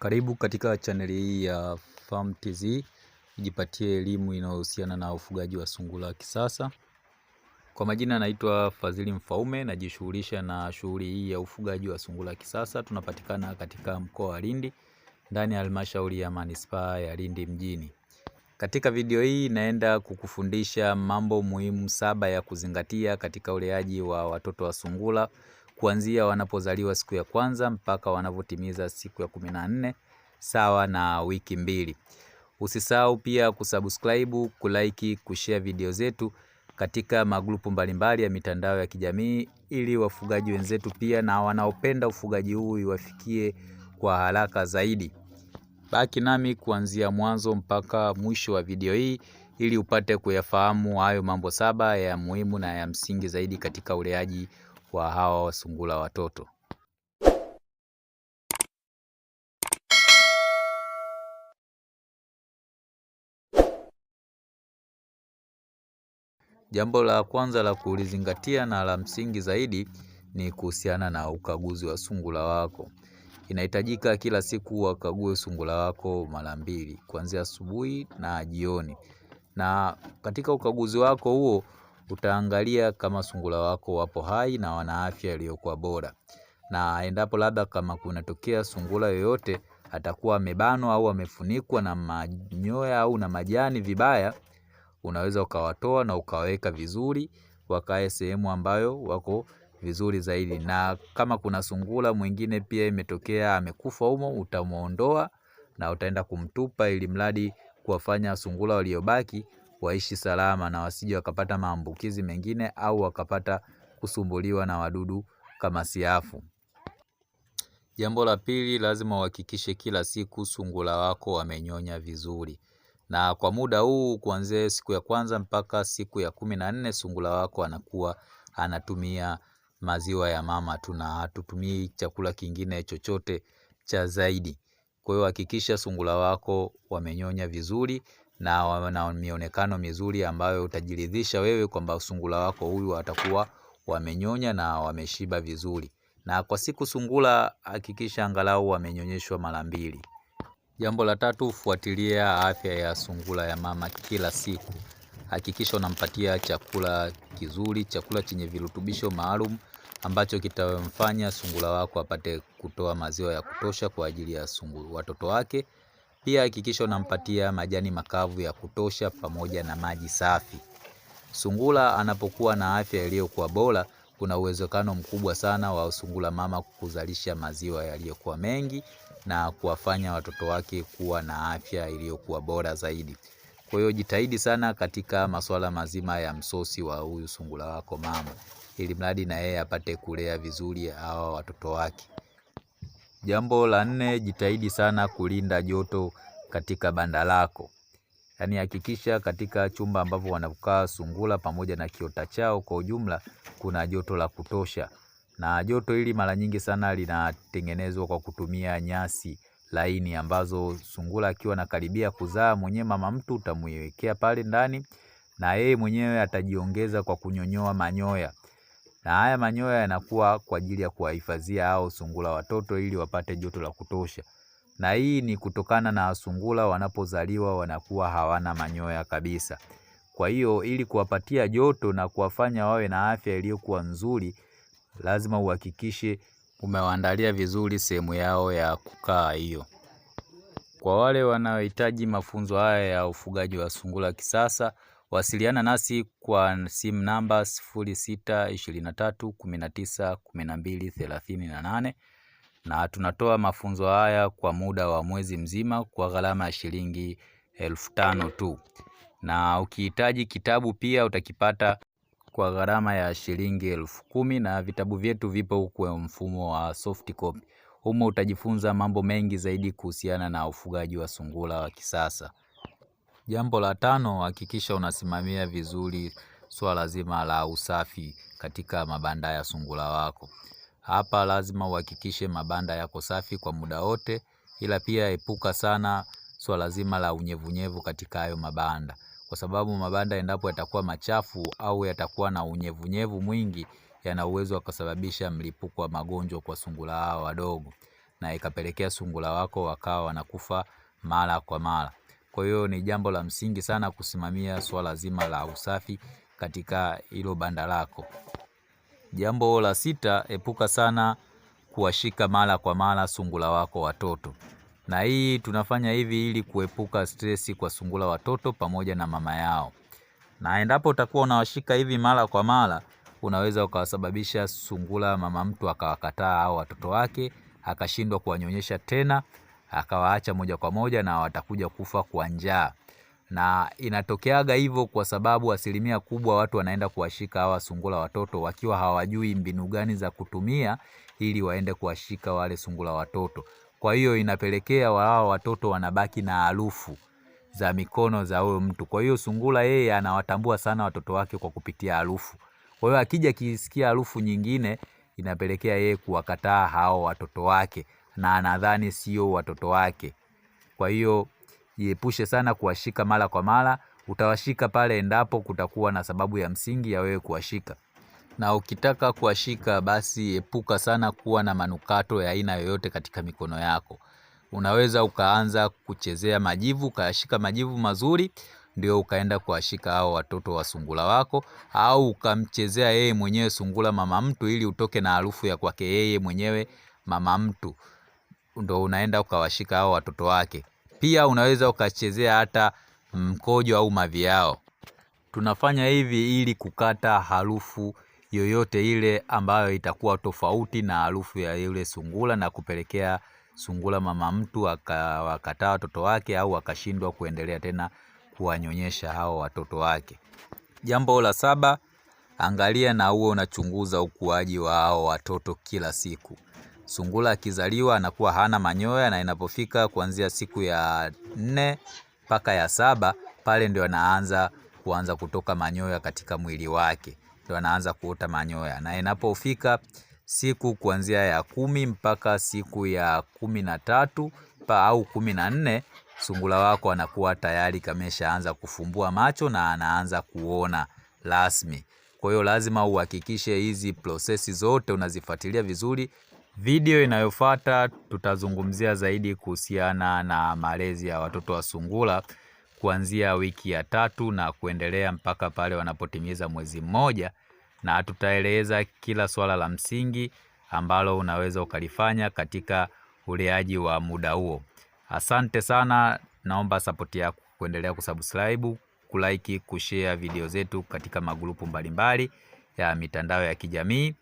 Karibu katika chaneli hii ya Farm TZ, jipatie elimu inayohusiana na ufugaji wa sungura kisasa. Kwa majina naitwa Fadhili Mfaume, najishughulisha na shughuli hii ya ufugaji wa sungura kisasa. Tunapatikana katika mkoa wa Lindi, ndani ya halmashauri ya manispaa ya Lindi mjini. Katika video hii naenda kukufundisha mambo muhimu 7 ya kuzingatia katika uleaji wa watoto wa sungura, kuanzia wanapozaliwa siku ya kwanza mpaka wanapotimiza siku ya 14 sawa na wiki 2. Usisahau pia kusubscribe, kulike, kushare video zetu katika magrupu mbalimbali ya mitandao ya kijamii, ili wafugaji wenzetu pia na wanaopenda ufugaji huu iwafikie kwa haraka zaidi. Baki nami kuanzia mwanzo mpaka mwisho wa video hii ili upate kuyafahamu hayo mambo 7 ya muhimu na ya msingi zaidi katika uleaji wa hawa sungura watoto. Jambo la kwanza la kulizingatia na la msingi zaidi ni kuhusiana na ukaguzi wa sungura wako. Inahitajika kila siku wakague sungura wako mara 2, kuanzia asubuhi na jioni. Na katika ukaguzi wako huo utaangalia kama sungura wako wapo hai na wana afya iliyokuwa bora. Na endapo labda kama kunatokea sungura yoyote atakuwa amebanwa au amefunikwa na manyoya au na majani vibaya, unaweza ukawatoa na ukaweka vizuri, wakae sehemu ambayo wako vizuri zaidi. Na kama kuna sungura mwingine pia imetokea amekufa humo, utamuondoa na utaenda kumtupa, ili mradi kuwafanya sungura waliobaki waishi salama na wasije wakapata maambukizi mengine au wakapata kusumbuliwa na wadudu kama siafu. Jambo la pili, lazima uhakikishe kila siku sungura wako wamenyonya vizuri. Na kwa muda huu kuanzia siku ya kwanza mpaka siku ya 14 sungura wako anakuwa anatumia maziwa ya mama tu na hatutumii chakula kingine chochote cha zaidi. Kwa hiyo hakikisha sungura wako wamenyonya vizuri na wana mionekano mizuri ambayo utajiridhisha wewe kwamba sungura wako huyu atakuwa wamenyonya na wameshiba vizuri. Na kwa siku sungura hakikisha angalau wamenyonyeshwa mara 2. Jambo la tatu, fuatilia afya ya sungura ya mama kila siku. Hakikisha unampatia chakula kizuri, chakula chenye virutubisho maalum ambacho kitamfanya sungura wako apate kutoa maziwa ya kutosha kwa ajili ya watoto wake. Pia hakikisha unampatia majani makavu ya kutosha pamoja na maji safi. Sungura anapokuwa na afya iliyokuwa bora, kuna uwezekano mkubwa sana wa sungura mama kuzalisha maziwa yaliyokuwa mengi na kuwafanya watoto wake kuwa na afya iliyokuwa bora zaidi. Kwa hiyo jitahidi sana katika masuala mazima ya msosi wa huyu sungura wako mama, ili mradi na yeye apate kulea vizuri hawa watoto wake. Jambo la 4, jitahidi sana kulinda joto katika banda lako. Yaani hakikisha katika chumba ambapo wanakaa sungura pamoja na kiota chao kwa ujumla kuna joto la kutosha. Na joto hili mara nyingi sana linatengenezwa kwa kutumia nyasi laini ambazo sungura akiwa anakaribia kuzaa mwenyewe mama mtu utamwekea pale ndani na yeye mwenyewe atajiongeza kwa kunyonyoa manyoya. Na haya manyoya yanakuwa kwa ajili ya kuwahifadhia hao sungura watoto ili wapate joto la kutosha. Na hii ni kutokana na sungura wanapozaliwa wanakuwa hawana manyoya kabisa. Kwa hiyo ili kuwapatia joto na kuwafanya wawe na afya iliyokuwa nzuri, lazima uhakikishe umewaandalia vizuri sehemu yao ya kukaa hiyo. Kwa wale wanaohitaji mafunzo haya ya ufugaji wa sungura kisasa, wasiliana nasi kwa simu namba 0623191238 na tunatoa mafunzo haya kwa muda wa mwezi mzima kwa gharama ya shilingi 5,000 tu. Na ukihitaji kitabu pia utakipata kwa gharama ya shilingi 10,000 na vitabu vyetu vipo kwa mfumo wa soft copy. Humo utajifunza mambo mengi zaidi kuhusiana na ufugaji wa sungura wa kisasa. Jambo la 5, hakikisha unasimamia vizuri swala zima la usafi katika mabanda ya sungura wako. Hapa lazima uhakikishe mabanda yako safi kwa muda wote, ila pia epuka sana swala zima la unyevunyevu katika hayo mabanda. Kwa sababu mabanda endapo yatakuwa machafu au yatakuwa na unyevunyevu mwingi, yana uwezo kusababisha mlipuko wa magonjwa kwa sungura hao wadogo. na ikapelekea sungura wako wakawa wanakufa mara kwa mara. Kwa hiyo ni jambo la msingi sana kusimamia swala zima la usafi katika hilo banda lako. Jambo la 6, epuka sana kuwashika mara kwa mara sungura wako watoto. Na hii tunafanya hivi ili kuepuka stresi kwa sungura watoto pamoja na mama yao. Na endapo utakuwa unawashika hivi mara kwa mara, unaweza ukawasababisha sungura mama mtu akawakataa hao watoto wake, akashindwa kuwanyonyesha tena, akawaacha moja kwa moja na watakuja kufa kwa njaa. Na inatokeaga hivyo kwa sababu asilimia kubwa watu wanaenda kuwashika hawa sungura watoto wakiwa hawajui mbinu gani za kutumia ili waende kuwashika wale sungura watoto. Kwa hiyo inapelekea wao watoto wanabaki na harufu za mikono za huyo mtu. Kwa hiyo sungura yeye anawatambua sana watoto wake kwa kupitia harufu. Kwa hiyo akija kisikia harufu nyingine inapelekea yeye kuwakataa hao watoto wake na anadhani sio watoto wake. Kwa hiyo jiepushe sana kuwashika mara kwa mara. Utawashika pale endapo kutakuwa na sababu ya msingi ya wewe kuwashika. Na ukitaka kuwashika basi epuka sana kuwa na manukato ya aina yoyote katika mikono yako. Unaweza ukaanza kuchezea majivu, ukashika majivu mazuri, ndio ukaenda kuwashika hao watoto wa sungura wako, au ukamchezea yeye mwenyewe sungura mama mtu ili utoke na harufu ya kwake yeye mwenyewe mama mtu. Ndio unaenda ukawashika hao watoto wake. Pia unaweza ukachezea hata mkojo au mavi yao. Tunafanya hivi ili kukata harufu yoyote ile ambayo itakuwa tofauti na harufu ya yule sungura na kupelekea sungura mama mtu akawakataa watoto wake au akashindwa kuendelea tena kuwanyonyesha hao watoto wake. Jambo la 7, angalia na uwe unachunguza ukuaji wa hao watoto kila siku. Sungura akizaliwa anakuwa hana manyoya, na inapofika kuanzia siku ya 4 mpaka ya 7 pale ndio anaanza kutoka manyoya katika mwili wake. Ndio anaanza kuota manyoya. Na inapofika siku kuanzia ya 10 mpaka siku ya 13 au 14, sungura wako anakuwa tayari kameshaanza kufumbua macho na anaanza kuona rasmi. Kwa hiyo lazima uhakikishe hizi prosesi zote unazifuatilia vizuri. Video inayofuata tutazungumzia zaidi kuhusiana na malezi ya watoto wa sungura kuanzia wiki ya 3 na kuendelea mpaka pale wanapotimiza mwezi mmoja, na tutaeleza kila swala la msingi ambalo unaweza ukalifanya katika uleaji wa muda huo. Asante sana, naomba support yako kuendelea kusubscribe, kulike, kushare video zetu katika magrupu mbalimbali ya mitandao ya kijamii.